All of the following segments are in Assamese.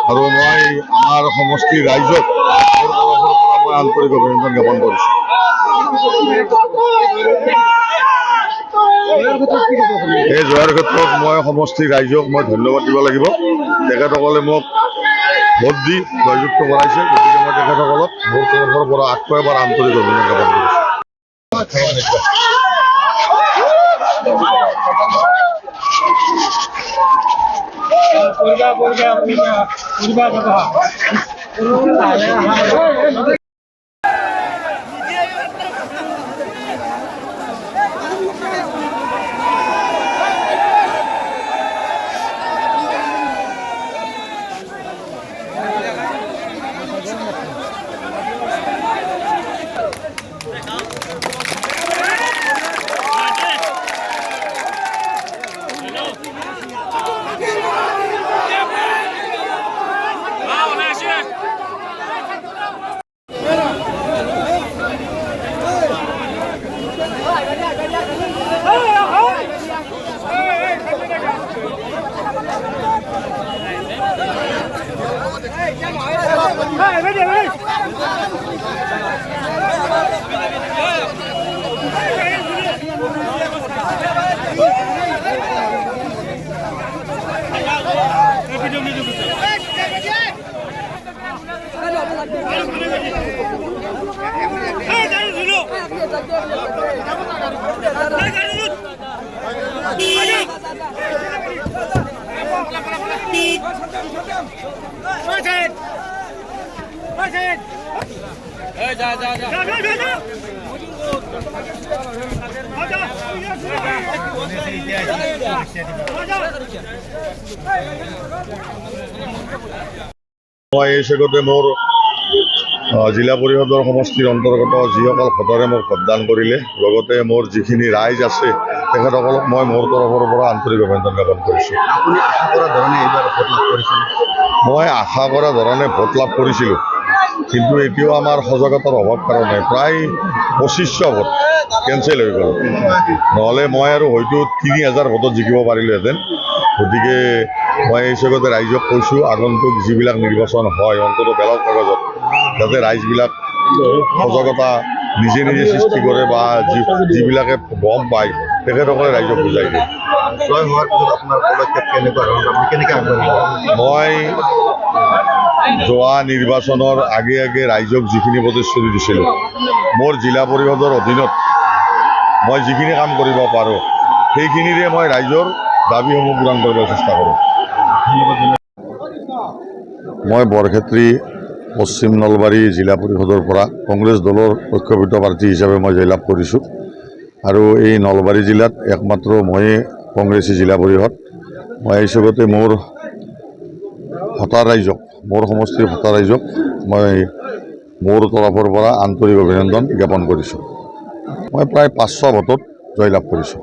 আৰু মই আমাৰ সমষ্টিৰ ৰাইজক মই আন্তৰিক অভিনন্দন জ্ঞাপন কৰিছোঁ। এই জয়ৰ ক্ষেত্ৰত মই সমষ্টিৰ ৰাইজক মই ধন্যবাদ দিব লাগিব। তেখেতসকলে মোক ভোট দি জয়যুক্ত কৰাইছে, গতিকে মই তেখেতসকলক মোৰ তৰফৰ পৰা আকৌ এবাৰ আন্তৰিক অভিনন্দন জ্ঞাপন কৰিছোঁ। মই এই চেগতে মোৰ জিলা পৰিষদৰ সমষ্টিৰ অন্তৰ্গত যিসকল ভোটাৰে মোক ভোটদান কৰিলে, লগতে মোৰ যিখিনি ৰাইজ আছে তেখেতসকলক মই মোৰ তৰফৰ পৰা আন্তৰিক অভিনন্দন জ্ঞাপন কৰিছোঁ। মই আশা কৰা ধৰণে ভোট লাভ কৰিছিলোঁ, কিন্তু এতিয়াও আমাৰ সজাগতাৰ অভাৱ কাৰণে প্ৰায় 2500 ভোট কেঞ্চেল হৈ গ'ল। নহ'লে মই আৰু হয়তো 3000 ভোটত জিকিব পাৰিলোহেঁতেন। গতিকে মই এই চেগতে ৰাইজক কৈছোঁ, আগন্তুক যিবিলাক নিৰ্বাচন হয় অন্ততঃ বেলট কাগজত যাতে ৰাইজবিলাক সজাগতা নিজে নিজে সৃষ্টি কৰে বা যিবিলাকে গম পায় তেখেতসকলে ৰাইজক বুজাই দিয়ে। মই যোৱা নিৰ্বাচনৰ আগে আগে ৰাইজক যিখিনি প্ৰতিশ্ৰুতি দিছিলোঁ, মোৰ জিলা পৰিষদৰ অধীনত মই যিখিনি কাম কৰিব পাৰোঁ সেইখিনিৰে মই ৰাইজৰ দাবীসমূহ পূৰণ কৰিব চেষ্টা কৰোঁ। মই বৰক্ষেত্ৰী পশ্চিম নলবাৰী জিলা পৰিষদৰ পৰা কংগ্ৰেছ দলৰ ঐক্যবদ্ধ প্ৰাৰ্থী হিচাপে মই জয়লাভ কৰিছোঁ আৰু এই নলবাৰী জিলাত একমাত্ৰ ময়ে কংগ্ৰেছী জিলা পৰিষদ। মই এই চবতে মোৰ ভোটাৰ ৰাইজক, মোৰ সমষ্টিৰ ভোটাৰ ৰাইজক মই মোৰ তৰফৰ পৰা আন্তৰিক অভিনন্দন জ্ঞাপন কৰিছোঁ। মই প্ৰায় 500 ভোটত জয়লাভ কৰিছোঁ।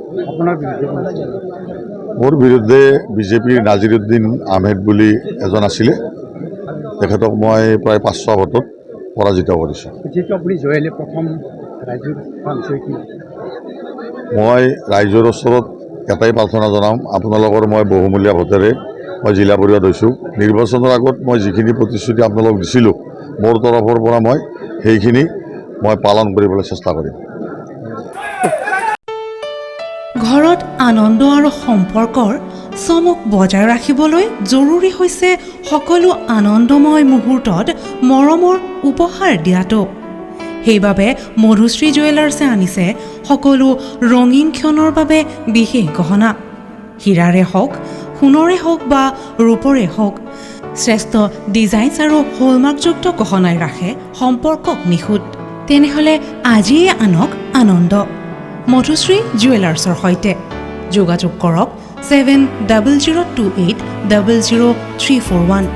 মোৰ বিৰুদ্ধে বিজেপিৰ নাজিৰুদ্দিন আহমেদ বুলি এজন আছিলে, তেখেতক মই প্ৰায় 500 ভোটত পৰাজিত কৰিছোঁ। মই ৰাইজৰ ওচৰত এটাই প্ৰাৰ্থনা জনাম, আপোনালোকৰ মই বহুমূলীয়া ভোটেৰে মই জিলা পৰিষদ হৈছোঁ। নিৰ্বাচনৰ আগত মই যিখিনি প্ৰতিশ্ৰুতি আপোনালোকক দিছিলোঁ মোৰ তৰফৰ পৰা মই সেইখিনি মই পালন কৰিবলৈ চেষ্টা কৰিম। ঘৰত আনন্দ আৰু সম্পৰ্কৰ চমক বজাই ৰাখিবলৈ জৰুৰী হৈছে সকলো আনন্দময় মুহূৰ্তত মৰমৰ উপহাৰ দিয়াটো। সেইবাবে মধুশ্ৰী জুৱেলাৰ্ছে আনিছে সকলো ৰঙীন ক্ষণৰ বাবে বিশেষ গহনা। হীৰাৰে হওক, সোণৰে হওক বা ৰূপৰে হওক, শ্ৰেষ্ঠ ডিজাইনছ আৰু হলমাৰ্কযুক্ত গহনাই ৰাখে সম্পৰ্কক নিখুঁত। তেনেহ'লে আজিয়ে আনক আনন্দ মধুশ্ৰী জুৱেলাৰ্ছৰ সৈতে। যোগাযোগ কৰক 7028000341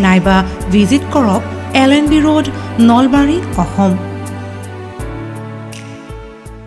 নাইবা ভিজিট কৰক LNB ৰোড, নলবাৰী, অসম।